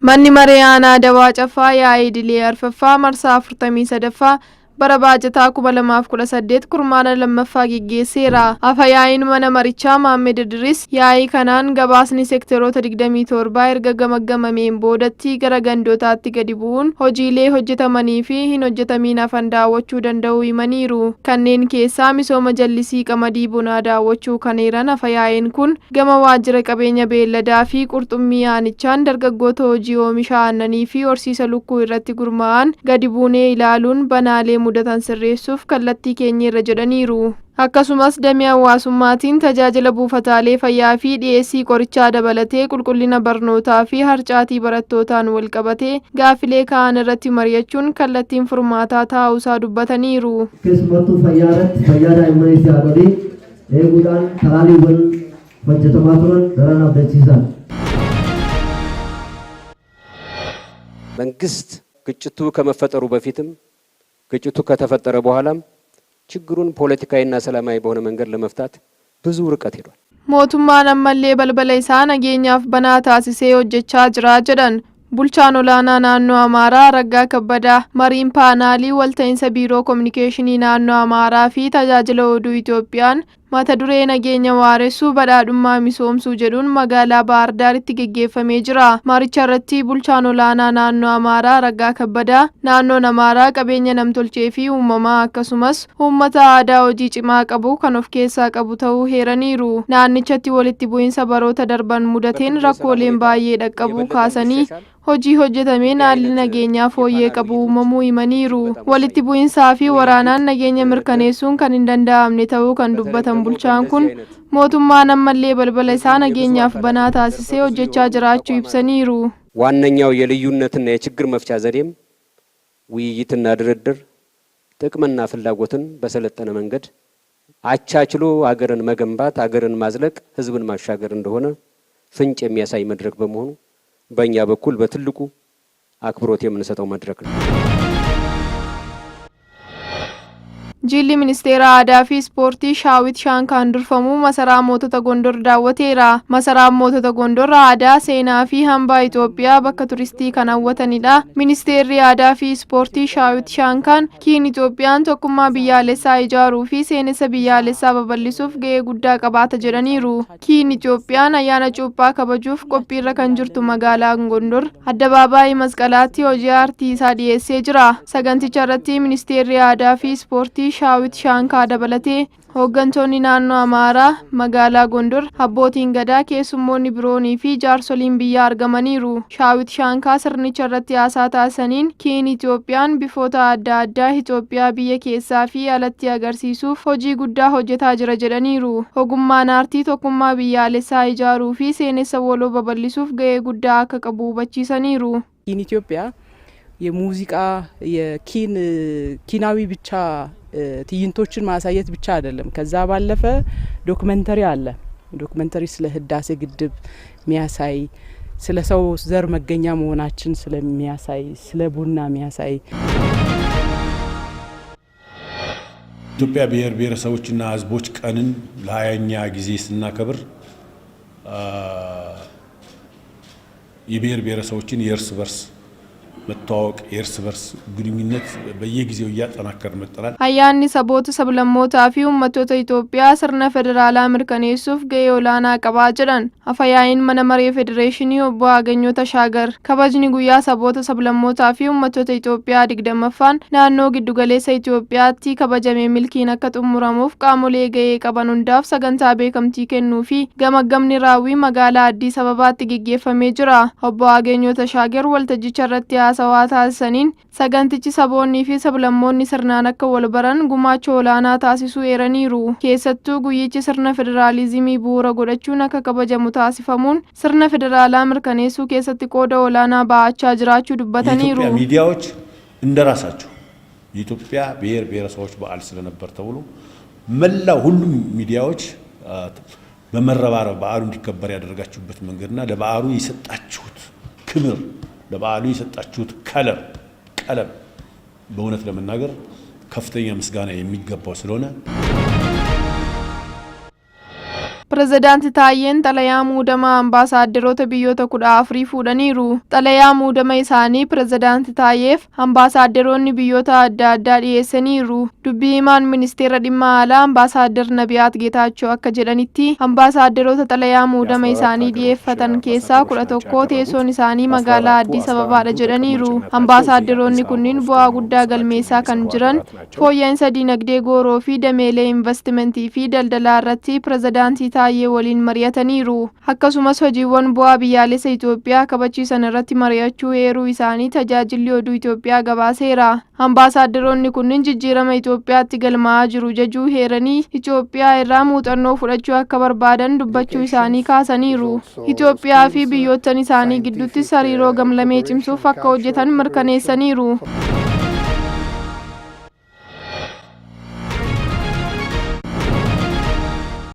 Manni Mariyaanaa Dawaa Caffaa yaa'ii idilee arfaffaa marsaa 43ffaa bara baajataa 2018 kurmaana lammaffaa geggeesseera. Afayaa'iin mana marichaa Maammed Idris yaa'ii kanaan gabaasni seektaroota 27 erga gamaggamameen boodatti gara gandootaatti gadi bu'uun hojiilee hojjetamanii fi hin hojjetamiin hafan daawwachuu danda'uu himaniiru. Kanneen keessaa misooma jallisii qamadii bunaa daawwachuu kan eeran afayaa'iin kun gama waajjira qabeenya beelladaa fi qurxummii aanichaan dargaggoota hojii oomisha aannanii fi horsiisa lukkuu irratti gurmaa'an gadi buunee ilaaluun banaalee mudatan sirreessuuf kallattii keenya irra jedhaniiru. Akkasumas damee hawaasummaatiin tajaajila buufataalee fayyaa fi dhiyeessii qorichaa dabalatee qulqullina barnootaa fi harcaatii barattootaan wal qabatee gaafilee ka'an irratti mari'achuun kallattiin furmaataa taa'uusaa dubbataniiru. Keessumattuu fayyaa irratti fayyaa daa'immanii fi haadholii eeguudhaan talaaliiwwan hojjetamaa turan daran abdachiisan. መንግስት ግጭቱ ከመፈጠሩ በፊትም ግጭቱ ከተፈጠረ በኋላም ችግሩን ፖለቲካዊና ሰላማዊ በሆነ መንገድ ለመፍታት ብዙ ርቀት ሄዷል። mootummaan ammallee balbala isaa nageenyaaf banaa taasisee hojjechaa jira jedhan bulchaan olaanaa naannoo Amaaraa Raggaa Kabbadaa mariin paanaalii walta'iinsa biiroo kominikeeshinii naannoo Amaaraa fi tajaajila oduu Itoophiyaan mata duree nageenya waaressuu badhaadhummaa misoomsuu jedhuun magaalaa Baahir Daaritti geggeeffamee jira. Maricha irratti bulchaan olaanaa naannoo Amaaraa Raggaa Kabbadaa naannoon Amaaraa qabeenya namtolchee fi uumamaa akkasumas uummata aadaa hojii cimaa qabu kan of keessaa qabu ta'uu heeraniiru. Naannichatti walitti bu'iinsa baroota darban mudateen rakkooleen baay'ee dhaqqabuu kaasanii hojii hojjetameen haalli nageenyaa fooyyee qabu uumamuu himaniiru. Walitti bu'iinsaa fi waraanaan nageenya mirkaneessuun kan hin danda'amne ta'uu kan dubbatan bulchaan kun mootummaan ammallee balbala isaa nageenyaaf banaa taasisee hojjechaa jiraachuu ibsaniiru. ዋነኛው የልዩነትና የችግር መፍቻ ዘዴም ውይይትና ድርድር ጥቅምና ፍላጎትን በሰለጠነ መንገድ አቻችሎ አገርን መገንባት አገርን ማዝለቅ ህዝብን ማሻገር እንደሆነ ፍንጭ የሚያሳይ መድረክ በመሆኑ በእኛ በኩል በትልቁ አክብሮት የምንሰጠው መድረክ ነው። Jilli ministeera aadaa fi ispoortii Shaawit Shaankaan durfamuu masaraa mootota Gondor daawwateera. Masaraan mootota Gondor aadaa, seenaa fi hambaa Itoophiyaa bakka turistii kan hawwatanidha. Ministeerri aadaa fi ispoortii Shaawit Shaankaan kiin Itoophiyaan tokkummaa biyyaalessaa ijaaruu fi seenessa biyyaalessaa babal'isuuf gahee guddaa qabaata jedhaniiru. Kiin Itoophiyaan ayyaana cuuphaa kabajuuf qophiirra kan jirtu magaalaan Gondor addabaabaayii masqalaatti hojii aartii isaa dhiyeessee jira. Saganticha irratti ministeerri aadaa fi ispoortii Shaawit Shaankaa dabalatee hooggantoonni naannoo Amaaraa magaalaa Gondor abbootiin gadaa keessummoonni biroonii fi jaarsoliin biyyaa argamaniiru. Shaawit Shaankaa sirnicha irratti haasaa taasisaniin kiin Itoophiyaan bifoota adda addaa Itoophiyaa biyya keessaa fi alatti agarsiisuuf hojii guddaa hojjetaa jira jedhaniiru. Ogummaan aartii tokkummaa biyyaalessaa ijaaruu fi seenessa waloo babal'isuuf gahee guddaa akka qabu hubachiisaniiru. kiin Itoophiyaa የሙዚቃ የኪናዊ ብቻ ትዕይንቶችን ማሳየት ብቻ አይደለም። ከዛ ባለፈ ዶክመንተሪ አለ። ዶክመንተሪ ስለ ህዳሴ ግድብ ሚያሳይ ስለ ሰው ዘር መገኛ መሆናችን ስለሚያሳይ ስለ ቡና ሚያሳይ ኢትዮጵያ ብሔር ብሔረሰቦችና ህዝቦች ቀንን ለ20ኛ ጊዜ ስናከብር የብሔር ብሔረሰቦችን የእርስ በርስ መተዋወቅ የእርስ በርስ ግንኙነት በየጊዜው እያጠናከርን መጥተናል። ayyaanni saboota sablammootaa fi uummattoota Itoophiyaa sirna federaalaa mirkaneessuuf gahee olaanaa qabaa jedhan afayaa'iin mana maree federeeshinii obbo Aganyoo Tashaagar. Kabajni guyyaa saboota sablammootaa fi uummattoota Itoophiyaa 20ffaan naannoo giddugaleessa Itoophiyaatti kabajamee milkiin akka xumuramuuf qaamolee gahee qaban hundaaf sagantaa beekamtii kennuu fi gamaggamni raawwii magaalaa Addis Ababaatti geggeeffamee jira. Obbo Aganyoo Tashaagar waltajjicha irratti haasawaa taasisaniin sagantichi saboonni fi sablammoonni sirnaan akka wal baran gumaacha olaanaa taasisuu eeraniiru. Keessattuu guyyichi sirna federaalizimii bu'uura godhachuun akka kabajamu taasifamuun sirna federaalaa mirkaneessuu keessatti qooda olaanaa ba'achaa jiraachuu dubbataniiru. የኢትዮጵያ ሚዲያዎች እንደራሳቸው የኢትዮጵያ ብሔር ብሔረሰቦች በዓል ስለነበር ተብሎ መላው ሁሉም ሚዲያዎች በመረባረብ በዓሉ እንዲከበር ያደረጋችሁበት መንገድና ለበዓሉ የሰጣችሁት ክብር ለበዓሉ የሰጣችሁት ቀለም በእውነት ለመናገር ከፍተኛ ምስጋና የሚገባው ስለሆነ Pirezidaanti Taayyeen xalayaa muudamaa ambaasaaddaroota biyyoota 14 fuudhaniiru. Xalayaa muudama isaanii Pirezidaanti Taayyeef ambaasaaddaroonni biyyoota adda addaa dhiyeessaniiru. Dubbii himaan ministeera dhimma alaa ambaasaadder Nabiyaat Geetaachoo akka jedhanitti ambaasaaddaroota xalayaa muudama isaanii dhiyeeffatan keessaa 11 teessoon isaanii magaalaa Addis Ababaadha jedhaniiru. Ambaasaaddaroonni kunniin bu'aa guddaa galmeessaa kan jiran fooyya'insa dinagdee gooroo fi dameelee investimentii fi daldalaa irratti Pirezidaantii Taayyee waliin mari'ataniiru. Akkasumas hojiiwwan bu'aa biyyaalessa Itoophiyaa kabachiisan irratti mari'achuu heeruu isaanii tajaajilli oduu Itoophiyaa gabaaseera. Ambaasaaddaroonni kunniin jijjiirama Itoophiyaatti galmaa'aa jiru jajuu heeranii Itoophiyaa irraa muuxannoo fudhachuu akka barbaadan dubbachuu isaanii kaasaniiru. Itoophiyaa fi biyyoottan isaanii gidduutti hariiroo gamlamee cimsuuf akka hojjetan mirkaneessaniiru.